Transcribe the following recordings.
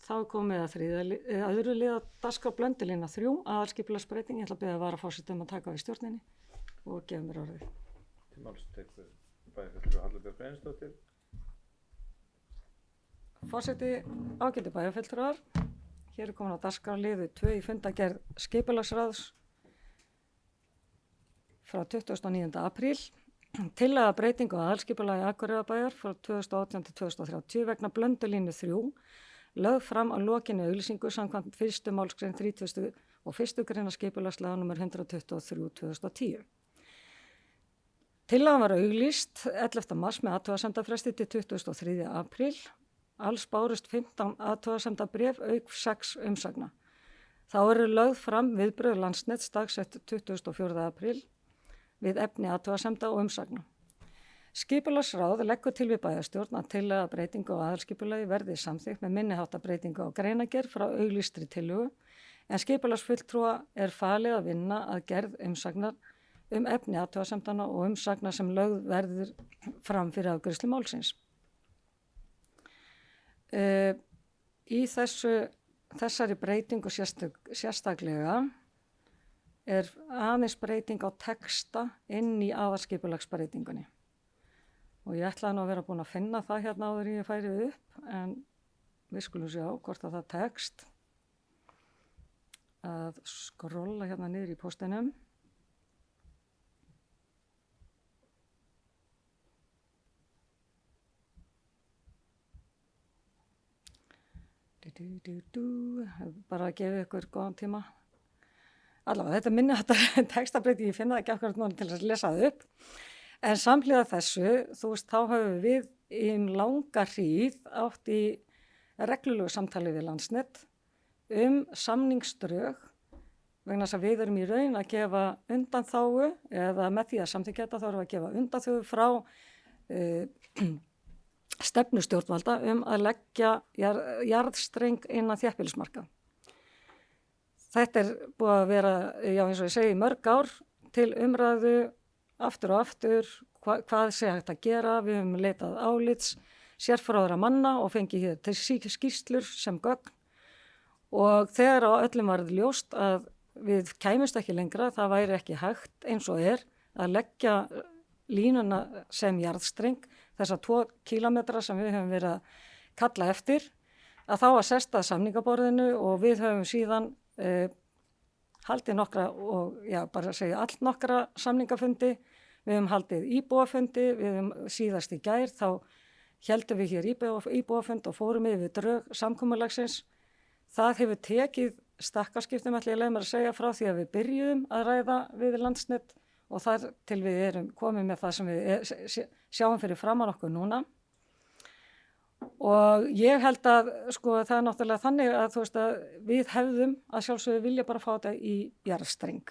þá er komið að öðru liða dagskrá Blöndulína 3, aðalskipulagsbreyting. Ég ætla að biðja varaforsetann að taka við stjórninni og gefa mér orðið. Til máls tekur bæjarfulltrúi Halla Björk Einarsdóttir. Forseti, ágætu bæjarfulltrúar. Hér er komin á dagskrá liður 2 í fundargerð skipulagsráðs frá 29. apríl. Tillaga breytingu á aðalskipulagi Akureyrarbæjar frá 2018 til 2030 vegna Blöndulínu 3 lögð fram á lokinni auglýsingu samkvæmt 1. málsgrein 31. grein skipulagslaga nr. 123/2010. Tillagan var auglýst 11. mars með athugasemdafresti til 23. apríl. Alls bárust 15 athugasemdabréf auk 6 umsagna. Þá eru lögð fram viðbrögð Landsnets dagsett 24. apríl við efni athugasemda og umsagna. Skipulagsráð leggur til við bæjarstjórn að tillaga breytingu á aðalskipulagi verði samþykkt með minniháttar breytingu á greinargerð frá auglýstri tillögu, en skipulagsfulltrúa er falið að vinna að gerð umsagnar efni athugasemdana og umsagna sem lögð verður fram fyrir afgreiðslu málsins. Í þessari breytingu sérstaklega er aðeins breyting á texta inn í aðalskipulagsbreytingunni. Og ég ætlaði nú að vera búin að finna það hérna áður en ég færi upp, en við skulum sjá hvort að það tekst að skrolla hérna niður í póstinum. Bara að gefa ykkur góðan tíma. Allavega, þetta minni þetta textabreyti, ég finna það ekki akkurat núna til að lesa það upp. En samhliða þessu, þú veist, þá höfum við í langa hríð átt í reglulegu samtali við Landsnet samningsdrög, vegna þess að við erum í raun að gefa undanþágu, eða með því að samþykkja þetta þá erum við að gefa undanþágu frá stefnu stjórnvalda að leggja jarðstreng innan þéttbýlismarka. Þetta er búið að vera, já eins og ég segi, mörg ár til umræðu aftur og aftur, hvað sé hægt að gera. Við höfum leitað álits sérfróðra manna og fengið hér til skýrslur sem gögn, og þegar á öllum varð ljóst að við kæmumst ekki lengra, það væri ekki hægt eins og að leggja línuna sem jarðstreng, þessa 2 kílómetra sem við höfum verið að kalla eftir, að þá að sesta að samningaborðinu, og við höfum síðan haldið nokkra og bara að segja nokkra samningafundi. Við höfum haldið íbúafundi, við höfum síðast í gær þá héldum við hér íbúafund og fórum yfir drög samkomulagsins. Það hefur tekið stakkarskiptum, ætla ég leið mér að segja, frá því að við byrjuðum að ræða við Landsnet og þar til við erum komið með það sem við sjáum fyrir framan okkur núna. Og ég held að það er náttúrulega þannig að þú veist að við hefðum að sjálfsögðu vilja bara fá þetta í jarðstreng.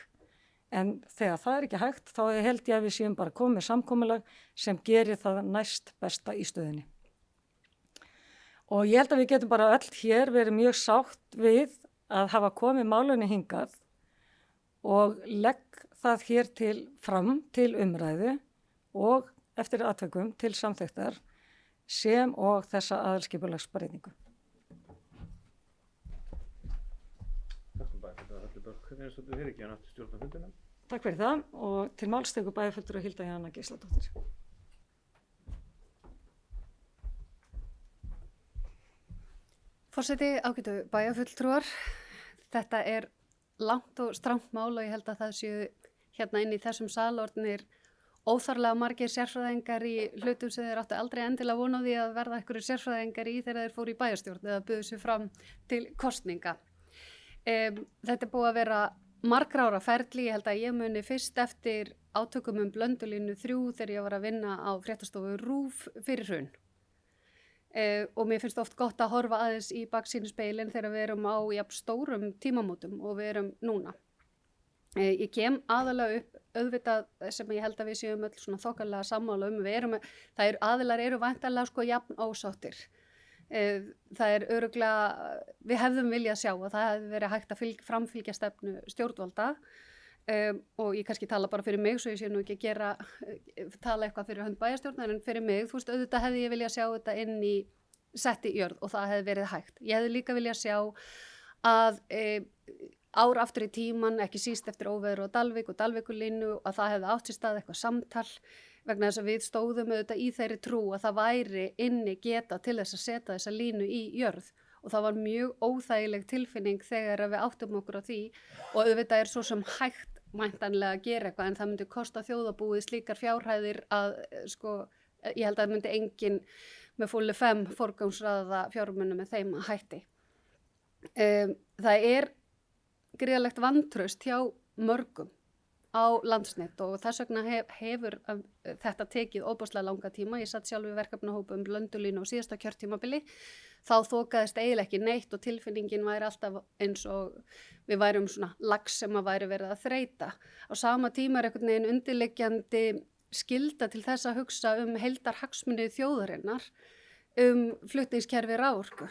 En þegar það er ekki hægt, þá held ég að við séum bara komið með samkomulag sem gerir það næst besta í stöðunni. Og ég held að við getum bara öll hér verið mjög sátt við að hafa komið málunni hingað og legg það hér fram til umræðu og eftir atvikum til samþykktar sem og þessa aðalskipulagsbreytingu. Takk fyrir það, og til máls tekur bæjarfulltrúi Hilda Jana Gísladóttir. Forseti, ágætu bæjarfulltrúar, þetta er langt og strangt mál og ég held að það séu hérna inn í þessum salornir óþarlega margir sérfræðingar í hlutum sem þeir áttu aldrei endilega vona á því að verða einhverjir sérfræðingar í þegar þeir fóru í bæjarstjórn eða buðu sig fram til kosninga. Þetta er búið að vera margra ára ferli, ég held að ég muni fyrst eftir átökum Blöndulínu 3 þegar ég var að vinna á fréttastofu RÚV fyrir hrun. Og mér finnst oft gott að horfa aðeins í baksýnisspegilinn þegar við erum á jafn stórum tímamótum og við erum núna. Ég kem aðalega upp auðvitað sem ég held að við séum öll svona þokkalega sammála aðilar eru væntanlega jafn ósáttir. Það er örugglega, við hefðum viljað sjá að það hefði verið hægt að framfylgja stefnu stjórnvalda og ég kannski tala bara fyrir mig svo ég sé nú ekki tala eitthvað fyrir hönd bæjarstjórnar, en fyrir mig, þú veist, auðvitað hefði ég viljað sjá þetta inn í sett í jörð og það hefði verið hægt. Ég hefði líka viljað sjá að ár aftur í tíman, ekki síst eftir óveður og Dalvík og Dalvíkurlínu, að það hefði átt sér stað eitthvað samtal vegna þess að við stóðum auðvitað í þeirri trú að það væri inni geta til þess að setja þessa línu í jörð og það var mjög óþægileg tilfinning þegar við áttum okkur á því og auðvitað er svo sem hægt væntanlega að gera eitthvað en það myndi kosta þjóðarbúið slíkar fjárhæðir að ég held að það myndi enginn með fullu 5 forgangsraða fjármunum með þeim hætti. Það er gríðarlegt vantraust hjá mörgum á Landsnet og þess vegna hefur þetta tekið óbúslega langa tíma. Ég satt sjálf í verkefnahópi Blöndulínu á síðasta kjörtímabili. Þá þokaðist eiginlega ekki neitt og tilfinningin væri alltaf eins og við værum svona lax sem að væri verið að þreyta. Á sama tíma er einhvern veginn undirliggjandi skylda til þess að hugsa heildarhagsmuni þjóðarinnar flutningskerfi raforku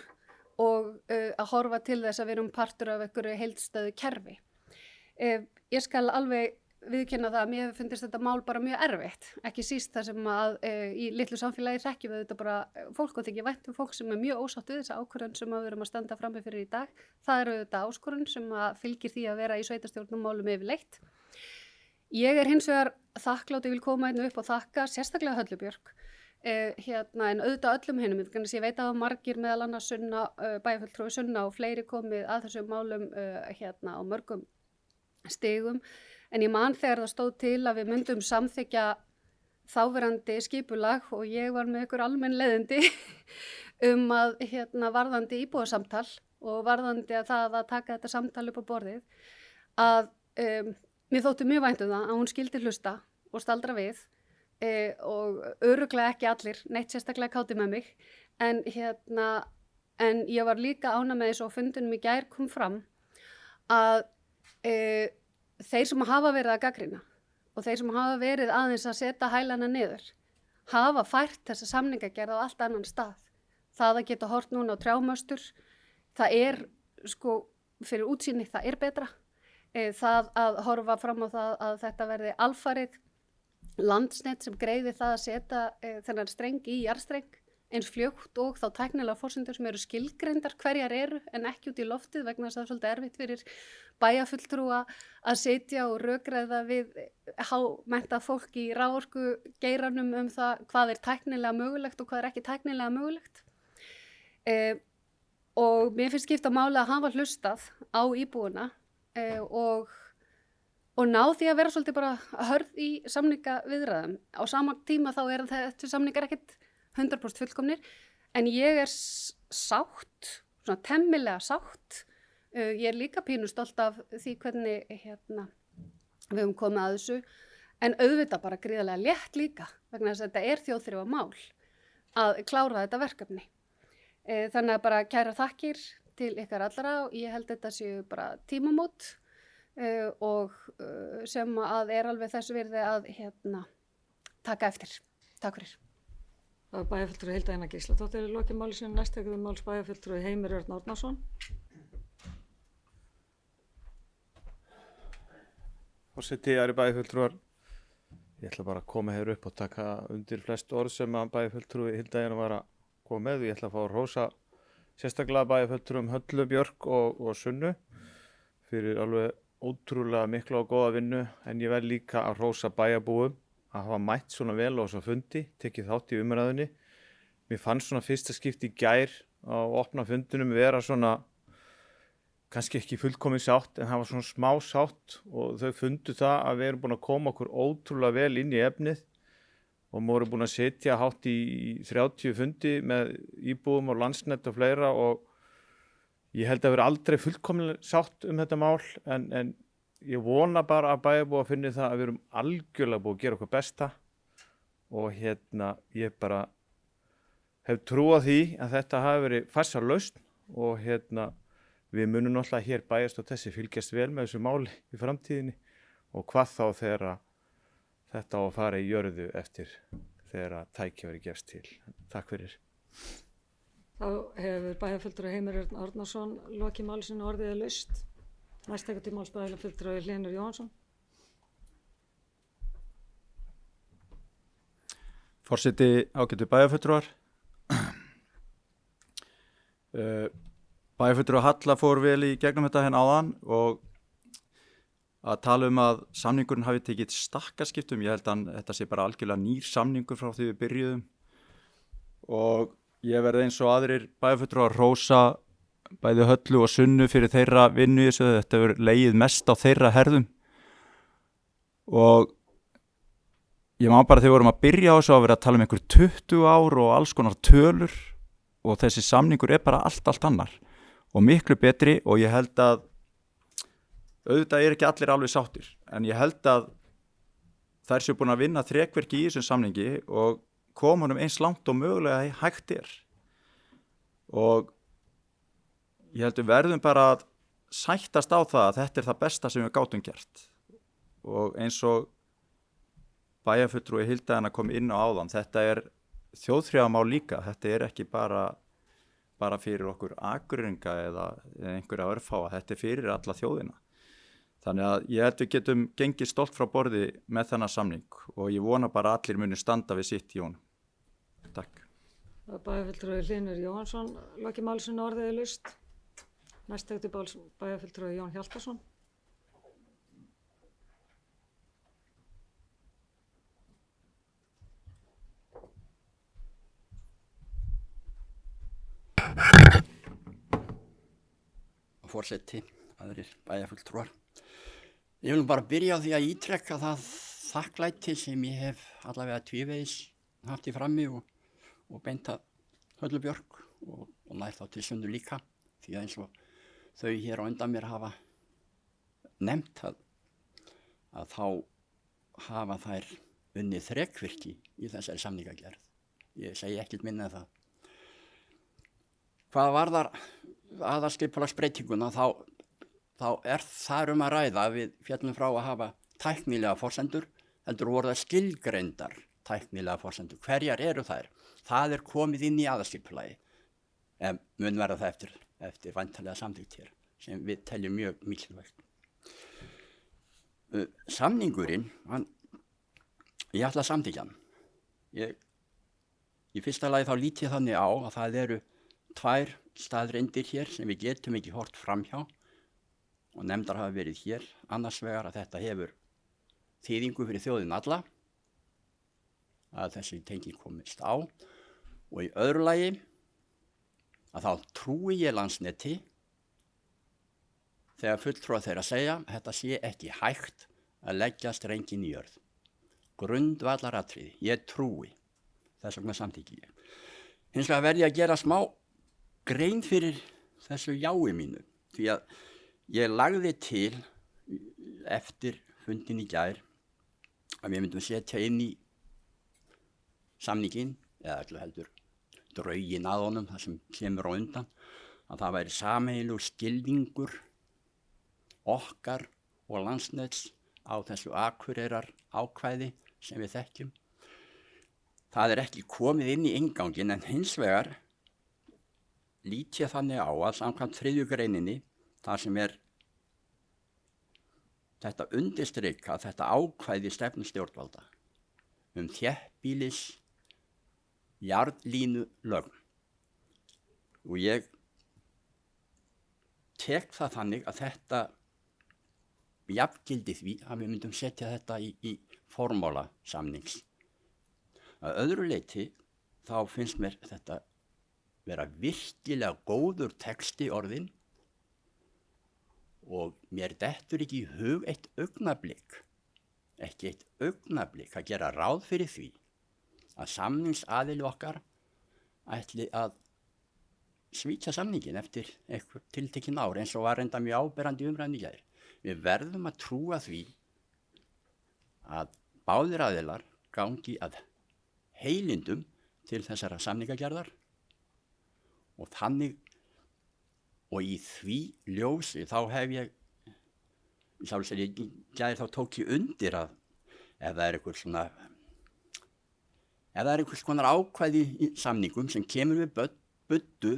og að horfa til þess að við erum partur af einhverju heildstöðu kerfi. Ég skal alveg viðurkenna það að mér finnst þetta mál bara mjög erfitt, ekki síst það sem að í litlu samfélagi þekkjum við þetta bara fólk og þykir vænt fólk sem er mjög ósátt við þessa ákvörðun sem við erum að standa frammi fyrir í dag. Það eru þetta áskorun sem að fylgir því að vera í sveitarstjórnum málum yfirleitt. Ég er hins vegar þakklátt, ég vil koma einu upp og þakka sérstaklega Höllu Björk, en auðvitað öllum hinum, þannig að ég veit að margir meðal annars Sunna, bæjarfulltrúi Sunna og fleiri komið að þessum málum á mörgum stigum, en ég man þegar það stóð til að við myndum samþykkja þáverandi skipulag og ég var með ykkur almenn leiðindi að varðandi íbúasamtal og varðandi að það að taka þetta samtal upp á borðið, að mér þótti mjög vænt það að hún skildi hlusta og staldra við og örugglega ekki allir, neitt sérstaklega káti með mig, en ég var líka ánægð með þessu og fundinum í gær kom fram að þeir sem hafa verið að gagnrýna og þeir sem hafa verið aðeins að setja hælana niður hafa fært þessa samningagerð á allt annan stað. Það að geta hort núna á trjámöstur, það er fyrir útsýni, það er betra. Það að horfa fram á það að þetta verði alfarið Landsnet sem greiði það að setja þennan streng í jarðstreng eins fljótt og þá tæknilega forsendur sem eru skilgreindar hverjar eru en ekki út í loftið vegna þess að það er svolítið erfitt fyrir bæjarfulltrúa að sitja og rökræða við hámenntað fólk í raforku geiranum það hvað er tæknilega mögulegt og hvað er ekki tæknilega mögulegt. Og mér finnst skipta máli að hafa hlustað á íbúuna og ná því að vera svolítið bara hörð í samningaviðræðum. Á sama tíma þá er þetta samningar ekkert 100% fullkomnir, en ég er sátt, svona temmilega sátt. Ég er líka pínu stolt af því hvernig við höfum komið að þessu, en auðvitað bara gríðarlega létt líka, vegna þess að þetta er þjóðþrifa mál að klára þetta verkefni. Þannig að bara kæra þakkir til ykkar allra og ég held þetta séu bara tímamót og sem að er alveg þess virði að taka eftir. Takk fyrir. Það var bæjarfulltrúi Hilda Einar Gísladóttir í lokin máli sinu, næst tekur við máls bæjarfulltrúi Heimir Örn Árnason. Forseti, Ari bæjarfulltrúar, ég ætla bara að koma hér upp og taka undir flest orð sem að bæjarfulltrúi Hilda Einar var að koma með. Ég ætla að fá að hrósa sérstaklega bæjarfulltrúum Höllu Björk og Sunnu fyrir alveg ótrúlega mikla og góða vinnu, en ég verð líka að hrósa bæjarbúum að hafa mætt svona vel á þessa fundi, tekið þátt í umræðunni. Mér fannst svona fyrsta skipti í gær á opna fundinum vera svona, kannski ekki fullkomin sátt, en það var svona smá sátt og þau fundu það að við erum búin að koma okkur ótrúlega vel inn í efnið og við erum búin að setja hátt í 30 fundi með íbúum og Landsnet og fleira og ég held að vera aldrei fullkomin sátt þetta mál, en ég vona bara að bæjarbúar finni það að við erum algjörlega búið að gera okkur besta og ég bara hef trúað því að þetta hafi verið farsæl lausn og við munum náttúrulega hér bæjast og þessi fylgjast vel með þessu máli í framtíðinni og hvað þá þegar þetta á að fara í jörðu eftir þegar tækifæri gefst til. Takk fyrir. Þá hefur bæjarfulltrúi Heimir Örn Árnason lokið máli sinu orðið er laust. Næst tekur til máls bæjarfulltrúi Hlynur Jóhannsson. Forseti, ágætu bæjarfulltrúar. Bæjarfulltrúi Halla fór vel í gegnum þetta hérna áðan og að tala að samningurinn hafi tekið stakkaskiptum. Ég held að þetta sé bara algjörlega nýr samningur frá því við byrjuðum og ég verði eins og aðrir bæjarfulltrúar að hrósa bæði Höllu og Sunnu fyrir þeirra vinnu í þessu. Þetta hefur legið mest á þeirra herðum og ég man bara þegar við vorum að byrja á þessu að vera að tala einhver 20 ár og alls konar tölur og þessi samningur bara allt annar og miklu betri og ég held að auðvitað ekki allir alveg sáttir en ég held að þær séu búin að vinna þrekverki í þessum samningi og koma honum eins langt og mögulega hægt og ég held við verðum bara að sættast á það að þetta það besta sem við gátum gert og eins og bæjarfulltrúi Hilda kom inn á áðan, þetta þjóðþrifamál líka, þetta ekki bara fyrir okkur Akureyringa eða einhverja örfáa, þetta fyrir alla þjóðina. Þannig að ég held við getum gengið stolt frá borði með þennan samning og ég vona bara að allir muni standa við sitt í honum. Takk. Bæjarfulltrúi Hlynur Jóhannsson, lokið málsins orðið laust. Næst tekur bæjarfulltrúi Jón Hjaltason. Forseti, aðrir bæjarfulltrúar. Ég vil bara byrja á því að ítrekka það þakklæti sem ég hef allavega tvívegis haft í frammi og beint að Höllu Björk og nær þá til Sunnu líka því að eins og þau hér á undan mér hafa nefnt að þá hafa þær unnið þrekvirki í þessari samningagerð. Ég segi ekkert minna en það. Hvað varðar aðalskipulagsbreytinguna þá þar að ræða að við fjallum frá að hafa tæknilega forsendur, heldur voru það skilgreindar tæknilega forsendur. Hverjar eru þær? Það komið inn í aðalskipulagi. Mun verða það eftir væntanlega samþykkt hér, sem við teljum mjög mikilvægt. Samningurinn, ég ætla að samþykkja hann. Í fyrsta lagi þá lít ég þannig á að það eru tvær staðreyndir hér sem við getum ekki hort framhjá og nefndar hafa verið hér. Annars vegar að þetta hefur þýðingu fyrir þjóðin alla, að þessi tenging komist á og í öðru lagi að þá trúi ég Landsneti þegar fulltrúar þeirra segja að þetta sé ekki hægt að leggja strenginn í jörð. Grundvallaratriði, ég trúi, þess vegna samþykki ég. Hins vegar verð ég að gera smá grein fyrir þessu jái mínu því að ég lagði til eftir fundin í gær að við myndum setja inn í samninginn eða heldur drauginn að honum það sem kemur á undan að það væri sameiginlegur skilningur okkar og Landsnets á þessu Akureyrar ákvæði sem við þekkjum. Það ekki komið inn í innganginn en hins vegar lít ég þannig á að samkvæmt 3. greininni það sem þetta undirstrika þetta ákvæði stefnu stjórnvalda þéttbýlis jarðlínu lögn og ég tek það þannig að þetta jafngildi því að við myndum setja þetta í formála samnings. Að öðru leyti þá finnst mér þetta vera virkilega góður texti orðin og mér dettur ekki í hug ekki eitt augnablik að gera ráð fyrir því að samningsaðili okkar ætli að svíkja samningin eftir eitthvað tiltekin ár eins og var enda mjög áberandi umræðan í gær. Við verðum að trúa því að báðir aðilar gangi að heilindum til þessara samningagerðar og þannig og í því ljósi þá hef ég þá tók ég undir að ef það einhvers konar ákvæði í samningum sem kemur við buddu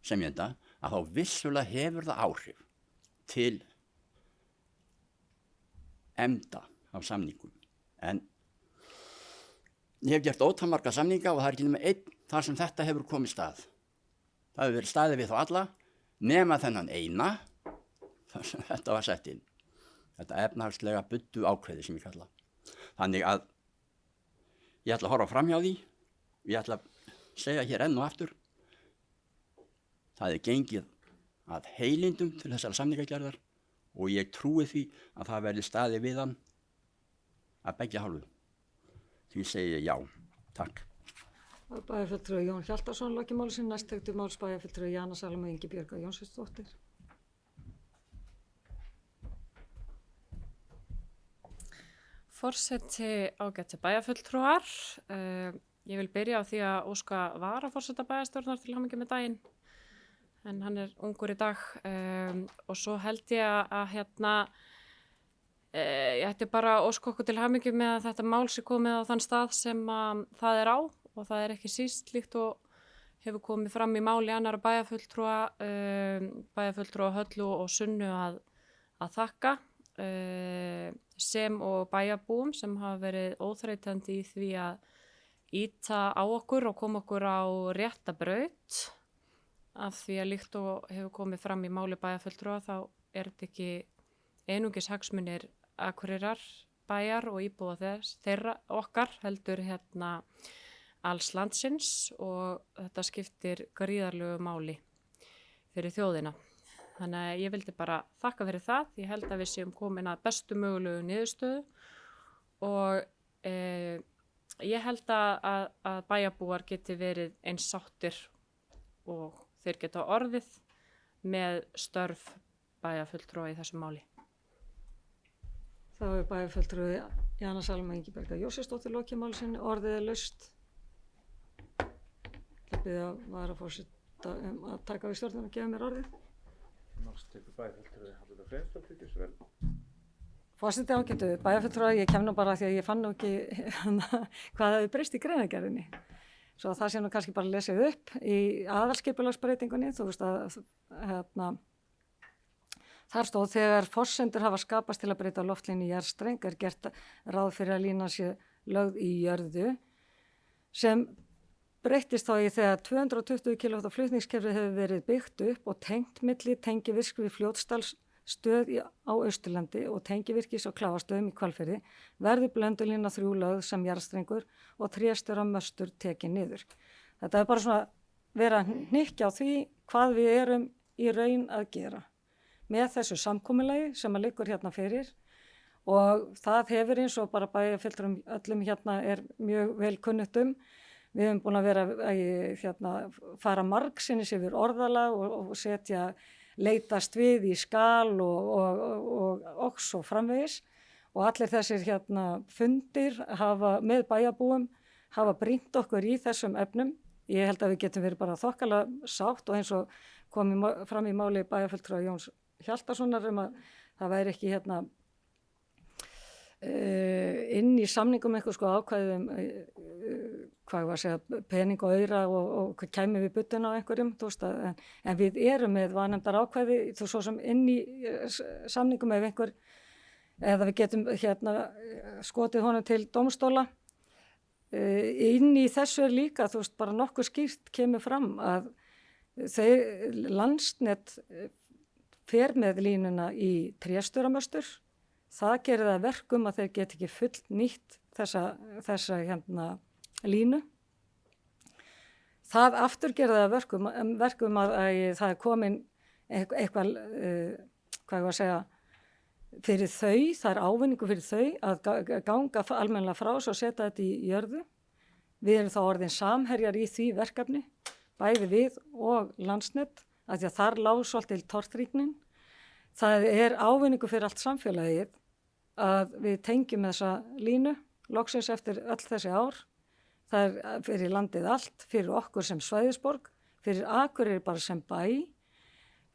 semjenda að þá vissulega hefur það áhrif til efnda af samningum en ég hef gert ótal marga samninga og það ekki nema einn þar sem þetta hefur komið stað. Það hefur verið staðið við þá alla nema þennan eina þar sem þetta var sett inn. Þetta efnahagslega buddu ákveði sem ég kalla. Þannig að ég ætla að horfa fram hjá því. Ég ætla að segja hér enn og aftur. Það er gengið að heilindum til þessara samningagerðar og ég trúi því að það verði staðið við hann að beggja hálfu. Því segi ég já. Takk. Bæjarfulltrúi Jón Hjaltason lokið máli sín, næst tektu máls bæjarfulltrúi Jana Salome Ingibjörga Jónsdóttir. Forseti ágæti bæjarfulltrúar. Ég vil byrja á því að óska varaforseta bæjarstjórnar til hamingju með daginn. En hann er ungur í dag og svo held ég að ég ætti bara að óska okkur til hamingju með að þetta mál sé komið á þann stað sem það er á og það er ekki síst líkt og hefur komið fram í máli annara bæjarfulltrúa Höllu og Sunnu að þakka sem og bæjarbúum sem hafa verið óþreytandi í því að ýta á okkur og koma okkur á rétta braut. Af því að líkt og hefur komið fram í máli bæjarfulltrúa þá er þetta ekki einungis hagsmunir Akureyrar bæjar og íbúa þeirra okkar heldur alls landsins og þetta skiptir gríðarlegu máli fyrir þjóðina. Þannig að ég vildi bara þakka fyrir það. Ég held að við séum komin að bestu mögulegu niðurstöðu og ég held að bæjarbúar geti verið eins sáttir og þeir geta orðið með störf bæjarfulltrúa í þessu máli. Þá er bæjarfulltrúi Jana Salome Ingibjörga Jónsdóttir lokið máli sinni, orðið er laust. Ég bið að varaforseta að taka við stjórnina og gefa mér orðið. Næst tekur bæjarfulltrúi Halla Freysdóttir, gjörðu vel. Forseti ágætu bæjarfulltrúa, ég kem nú bara því að ég fann nú ekki hvað hefur breyst í greinargerðinni. Svo það sé nú kannski bara lesið upp í aðalskipulagsbreytingunni. Þú veist að þar stóð þegar forsendur hafa skapast til að breyta loftlínu í jarðstreng er gert ráð fyrir að línan sé lögð í jörðu sem breyttist þá í þegar 220 kV flutningskerfi hefur verið byggt upp og tengt milli tengivirk við Fljótsdalsstöð á Austurlandi og tengivirkis og Kláfastöðum í Hvalfirði verður blöndulína 3 lögð sem jarðstrengur og tréstöramöstur tekin niður. Þetta er bara svona vera að hnykkja á því hvað við erum í raun að gera með þessu samkomulagi sem að liggur hérna fyrir og það hefur eins og bara bæjarfulltrúum öllum hérna er mjög vel kunnugt um. Við höfum búin að vera að fara margsinnis yfir orðalag og leitast við í skal og svo framvegis og allir þessir fundir með bæjarbúum hafa brýnt okkur í þessum efnum. Ég held að við getum verið bara þokkalega sátt og eins og komið fram í máli bæjarfulltrúa Jóns Hjaltasonar að það væri ekki inn í samningum eitthvað ákvæðum pening og aura og hvað kæmi við budduna á einhverjum en við erum með vanefndar ákvæði svo sem inn í samningum ef einhver eða við getum skotið honum til dómstóla inn í þessu er líka bara nokkuð skýrt kemur fram að Landsnet fer með línuna í tréstöramöstur. Það gerir það verkum að þeir get ekki full nýtt þessa línu. Það aftur gerir það verkum að það er komin eitthvað, fyrir þau, það er ávinningu fyrir þau að ganga almennilega frá svo að setja þetta í jörðu. Við erum þá orðin samherjar í því verkefni, bæði við og Landsnet, af því að þar lá svolítil tortryggnin. Það er ávinningu fyrir allt samfélagið að við tengjum þessa línu, loksins eftir öll þessi ár. Það er fyrir landið allt, fyrir okkur sem svæðisborg, fyrir Akureyri bara sem bæ,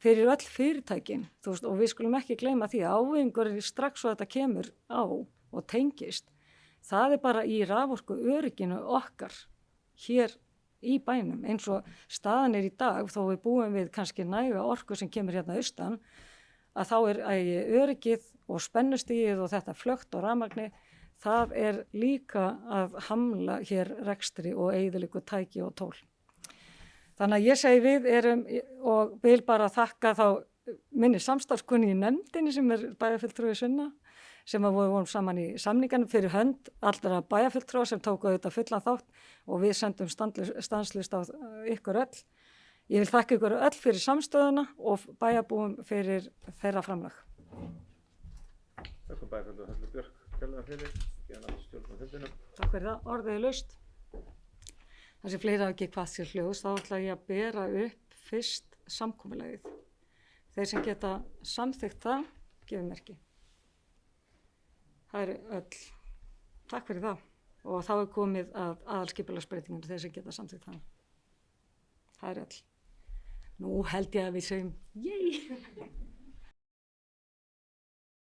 fyrir öll fyrirtækin, og við skulum ekki gleyma því að ávinningur strax svo þetta kemur á og tengist. Það er bara í raforku örygginu okkar hér í bænum, eins og staðan er í dag, þó við búum við kannski næga orku sem kemur hérna austan, að þá er öryggið og spennustigið og þetta flögt og rafmagni, það er líka að hamla hér rekstri og eyðilegu tæki og tól. Þannig að ég segi við erum og vil bara þakka þá minni samstarfskunni í nefndinni sem bæjarfulltrúi Sunna, sem að vorum saman í samninganum fyrir hönd allra bæjarfulltrúa sem tóku auðvitað fullan þátt og við sendum stanslist á ykkur öll. Ég vil þakka ykkur öll fyrir samstöðuna og bæjarbúum fyrir þeirra framlag. Þakka bæjarfulltrúa Höllu Björk, kærlega fyrir, hérna stjórn á fundinum. Takk fyrir það, orðið er laust. Það sem fleira ekki hvað sér hljóðs, þá ætla ég að bera upp fyrst samkomulagið. Þeir sem geta samþykkt það, gefur merki. Það eru öll. Takk fyrir það. Og þá er komið að aðalskipulagsbreytingum þeir sem geta samþykkt það. Það eru öll. Nú held ég að við segjum, yey!